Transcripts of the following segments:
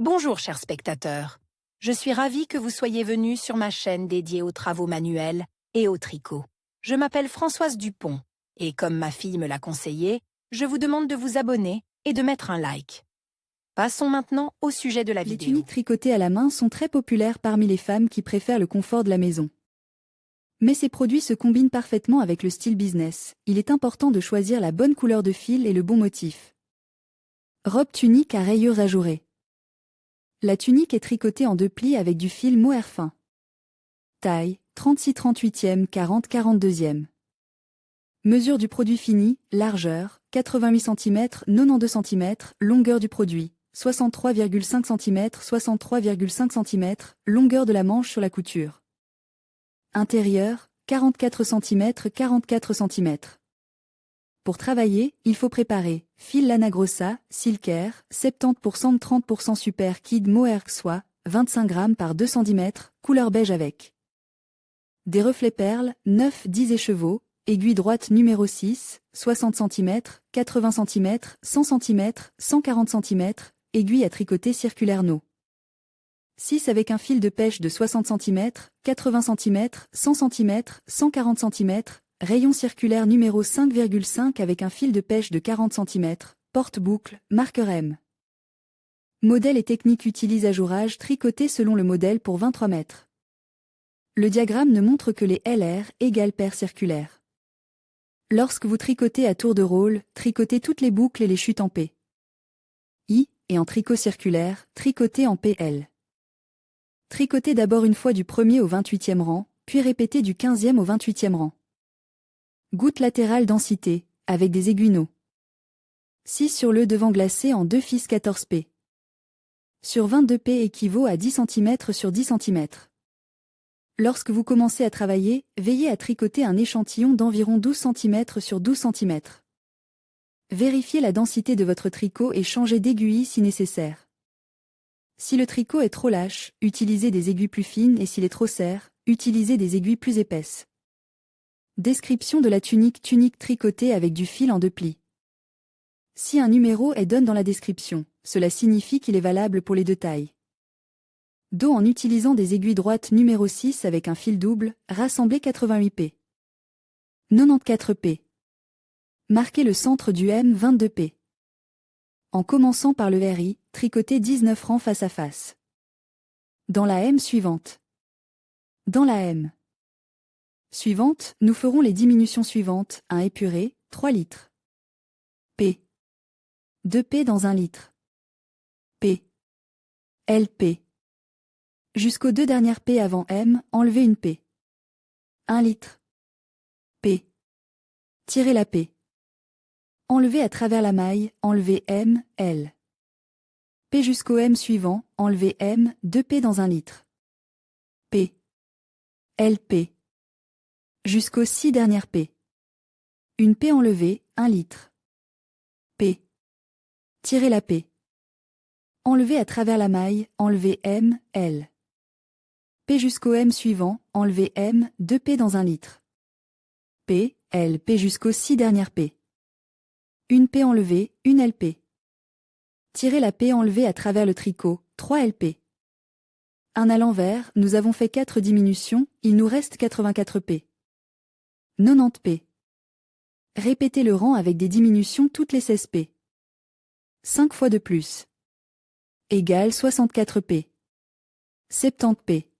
Bonjour chers spectateurs, je suis ravie que vous soyez venus sur ma chaîne dédiée aux travaux manuels et au tricot. Je m'appelle Françoise Dupont et comme ma fille me l'a conseillé, je vous demande de vous abonner et de mettre un like. Passons maintenant au sujet de la Les vidéo. tuniques tricotées à la main sont très populaires parmi les femmes qui préfèrent le confort de la maison. Mais ces produits se combinent parfaitement avec le style business. Il est important de choisir la bonne couleur de fil et le bon motif. Robe tunique à rayures ajourées. La tunique est tricotée en 2 plis avec du fil mohair fin. Taille 36-38e, 40-42e. Mesure du produit fini, largeur 88 cm, 92 cm, longueur du produit 63,5 cm, 63,5 cm, longueur de la manche sur la couture. Intérieur 44 cm, 44 cm. Pour travailler, il faut préparer fil lana grossa, silkair, 70% 30% super kid mohair soie, 25 g par 2 cm, couleur beige avec des reflets perles, 9, 10 écheveaux, aiguille droite numéro 6, 60 cm, 80 cm, 100 cm, 140 cm, aiguille à tricoter circulaire No. 6 avec un fil de pêche de 60 cm, 80 cm, 100 cm, 140 cm, rayon circulaire numéro 5,5 avec un fil de pêche de 40 cm, porte-boucle, marqueur M. Modèle et technique utilise ajourage tricoté selon le modèle pour 23 mètres. Le diagramme ne montre que les LR égale paire circulaire. Lorsque vous tricotez à tour de rôle, tricotez toutes les boucles et les chutes en P. I, et en tricot circulaire, tricotez en PL. Tricotez d'abord une fois du 1er au 28e rang, puis répétez du 15e au 28e rang. Goutte latérale densité, avec des aiguilles No. 6 sur le devant glacé en 2 fils 14 P. Sur 22 P équivaut à 10 cm sur 10 cm. Lorsque vous commencez à travailler, veillez à tricoter un échantillon d'environ 12 cm sur 12 cm. Vérifiez la densité de votre tricot et changez d'aiguille si nécessaire. Si le tricot est trop lâche, utilisez des aiguilles plus fines et s'il est trop serré, utilisez des aiguilles plus épaisses. Description de la tunique tricotée avec du fil en 2 plis. Si un numéro est donné dans la description, cela signifie qu'il est valable pour les 2 tailles. Dos en utilisant des aiguilles droites numéro 6 avec un fil double, rassemblez 88 P. 94 P. Marquez le centre du M 22 P. En commençant par le RI, tricotez 19 rangs face à face. Dans la M suivante. Dans la M suivante, nous ferons les diminutions suivantes, 1 épuré, 3 litres. P. 2 P dans 1 litre. P. LP. Jusqu'aux 2 dernières P avant M, enlevez une P. 1 litre. P. Tirez la P. Enlevez à travers la maille, enlevez M, L. P jusqu'au M suivant, enlevez M, 2 P dans 1 litre. P. LP. Jusqu'aux 6 dernières P. Une P enlevée, 1 litre. P. Tirez la P. Enlevez à travers la maille, enlevez M, L. P jusqu'au M suivant, enlevez M, 2 P dans 1 litre. P, L, P jusqu'aux 6 dernières P. Une P enlevée, une LP. Tirez la P enlevée à travers le tricot, 3 LP. 1 à l'envers, nous avons fait 4 diminutions, il nous reste 84 P. 90 P. Répétez le rang avec des diminutions toutes les 16 P. 5 fois de plus. Égale 64 P. 70 P.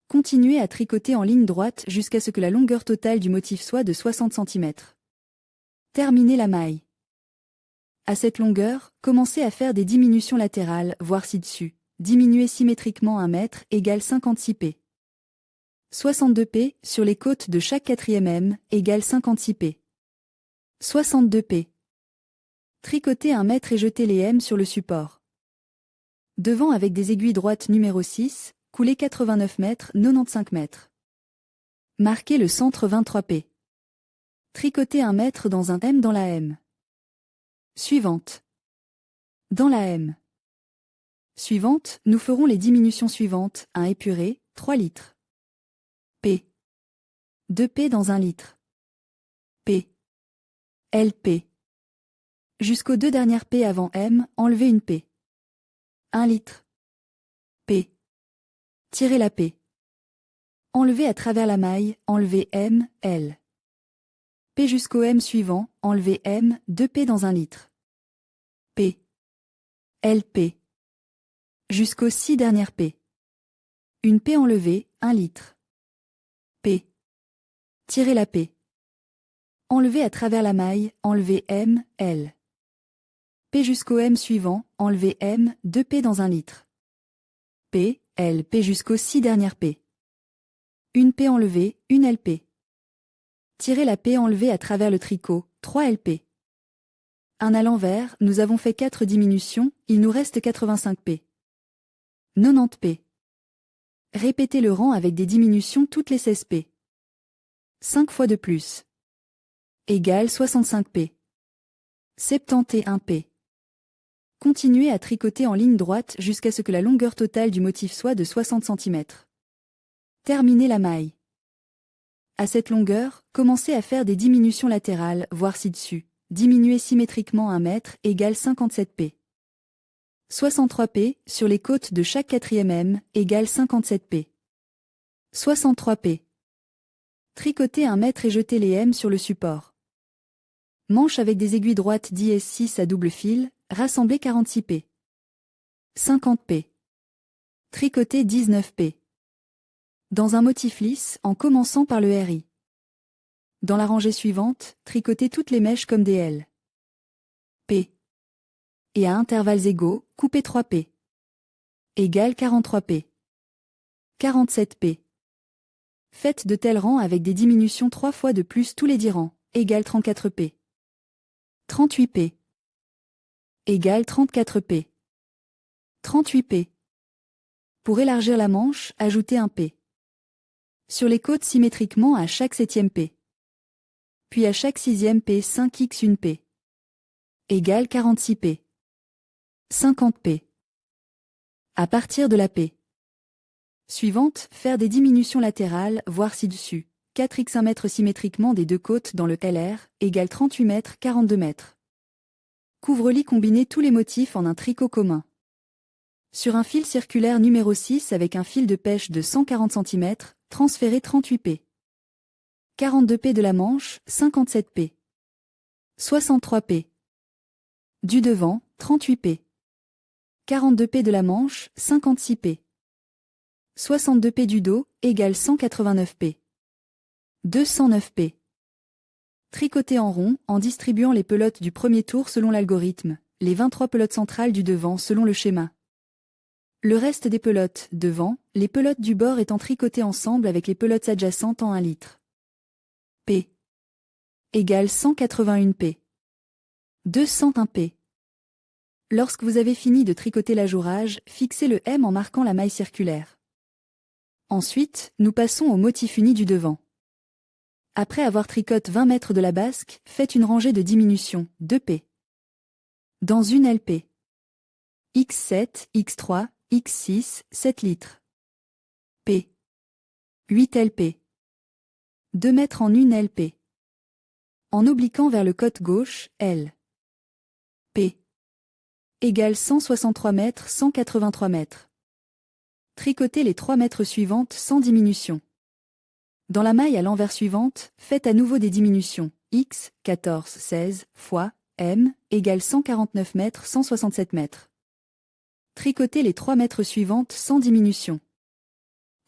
Continuez à tricoter en ligne droite jusqu'à ce que la longueur totale du motif soit de 60 cm. Terminez la maille. À cette longueur, commencez à faire des diminutions latérales, voire ci-dessus. Diminuez symétriquement 1 mètre égale 56 P. 62 P sur les côtes de chaque 4e M égale 56 P. 62 P. Tricotez 1 mètre et jetez les M sur le support. Devant avec des aiguilles droites numéro 6, coulez 89 mètres, 95 mètres. Marquez le centre 23 P. Tricotez 1 mètre dans un M dans la M. Suivante. Dans la M. Suivante, nous ferons les diminutions suivantes, 1 épuré, 3 litres. P. 2 P dans 1 litre. P. LP. Jusqu'aux 2 dernières P avant M, enlevez une P. 1 litre. P. Tirez la P. Enlevez à travers la maille, enlevez M, L. P jusqu'au M suivant, enlevez M, 2 P dans 1 litre. P. L, P. Jusqu'aux 6 dernières P. Une P enlevée, 1 litre. P. Tirez la P. Enlevez à travers la maille, enlevez M, L. P jusqu'au M suivant, enlevez M, 2 P dans 1 litre. P, L, P jusqu'aux 6 dernières P. Une P enlevée, une LP. Tirez la P enlevée à travers le tricot, 3 LP. Un à l'envers, nous avons fait 4 diminutions, il nous reste 85 P. 90 P. Répétez le rang avec des diminutions toutes les 16 P. 5 fois de plus. Égale 65 P. 71 P. Continuez à tricoter en ligne droite jusqu'à ce que la longueur totale du motif soit de 60 cm. Terminez la maille. À cette longueur, commencez à faire des diminutions latérales, voire ci-dessus. Diminuez symétriquement 1 mètre égale 57 P. 63 P sur les côtes de chaque 4e M égale 57 P. 63 P. Tricotez 1 mètre et jetez les M sur le support. Manche avec des aiguilles droites d'IS6 à double fil, rassemblez 46 P. 50 P. Tricotez 19 P. Dans un motif lisse, en commençant par le RI. Dans la rangée suivante, tricotez toutes les mèches comme des L. P. Et à intervalles égaux, coupez 3 P. Égale 43 P. 47 P. Faites de tels rangs avec des diminutions 3 fois de plus tous les 10 rangs, égale 34 P. 38 P. Égale 34 P. 38 P. Pour élargir la manche, ajoutez un P. Sur les côtes symétriquement à chaque 7e P. Puis à chaque 6e P 5x 1 P. Égale 46 P. 50 P. À partir de la P. Suivante, faire des diminutions latérales, voire ci-dessus. 4x 1 mètre symétriquement des deux côtes dans le LR, égale 38 mètres 42 mètres. Couvre-lit combiné tous les motifs en un tricot commun. Sur un fil circulaire numéro 6 avec un fil de pêche de 140 cm, transférez 38 P. 42 P de la manche, 57 P. 63 P. Du devant, 38 P. 42 P de la manche, 56 P. 62 P du dos, égale 189 P. 209 P. Tricotez en rond, en distribuant les pelotes du premier tour selon l'algorithme, les 23 pelotes centrales du devant selon le schéma. Le reste des pelotes, devant, les pelotes du bord étant tricotées ensemble avec les pelotes adjacentes en 1 litre. P. Égale 181 P. 201 P. Lorsque vous avez fini de tricoter l'ajourage, fixez le M en marquant la maille circulaire. Ensuite, nous passons au motif uni du devant. Après avoir tricoté 20 mètres de la basque, faites une rangée de diminution, 2 P. Dans une LP. X7, X3, X6, 7 litres. P. 8 LP. 2 mètres en une LP. En obliquant vers le côté gauche, L. P. Égale 163 mètres 183 mètres. Tricotez les 3 mètres suivantes sans diminution. Dans la maille à l'envers suivante, faites à nouveau des diminutions. X, 14, 16, fois, M, égale 149 mètres 167 mètres. Tricotez les 3 mètres suivantes sans diminution.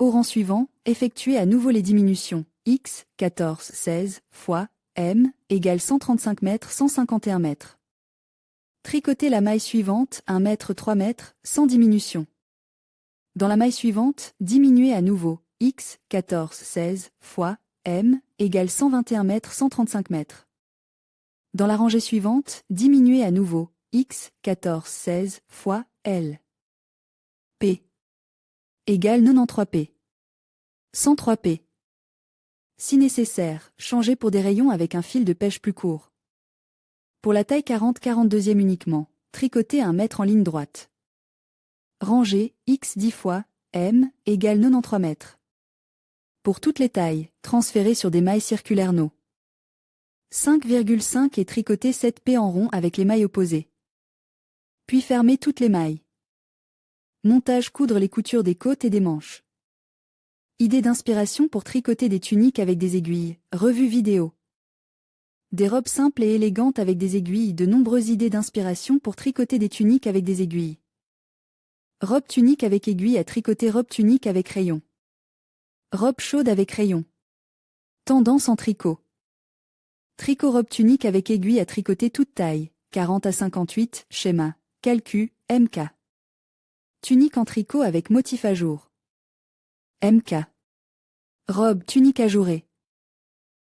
Au rang suivant, effectuez à nouveau les diminutions. X, 14, 16, fois, M, égale 135 mètres 151 mètres. Tricotez la maille suivante, 1 mètre 3 mètres, sans diminution. Dans la maille suivante, diminuez à nouveau. X, 14, 16, fois, M, égale 121 mètres 135 mètres. Dans la rangée suivante, diminuez à nouveau. X, 14, 16, fois, L. P. Égale 93 P. 103 P. Si nécessaire, changez pour des rayons avec un fil de pêche plus court. Pour la taille 40-42e uniquement, tricotez 1 mètre en ligne droite. Rangez, X 10 fois, M, égale 93 mètres. Pour toutes les tailles, transférez sur des mailles circulaires No. 5,5 et tricotez 7 P en rond avec les mailles opposées. Puis fermez toutes les mailles. Montage: coudre les coutures des côtes et des manches. Idées d'inspiration pour tricoter des tuniques avec des aiguilles. Revue vidéo. Des robes simples et élégantes avec des aiguilles. De nombreuses idées d'inspiration pour tricoter des tuniques avec des aiguilles. Robe tunique avec aiguille à tricoter. Robe tunique avec rayon. Robe chaude avec rayon. Tendance en tricot. Tricot robe tunique avec aiguille à tricoter toute taille. 40 à 58, schéma. Calcu, MK. Tunique en tricot avec motif à jour. MK. Robe tunique ajourée.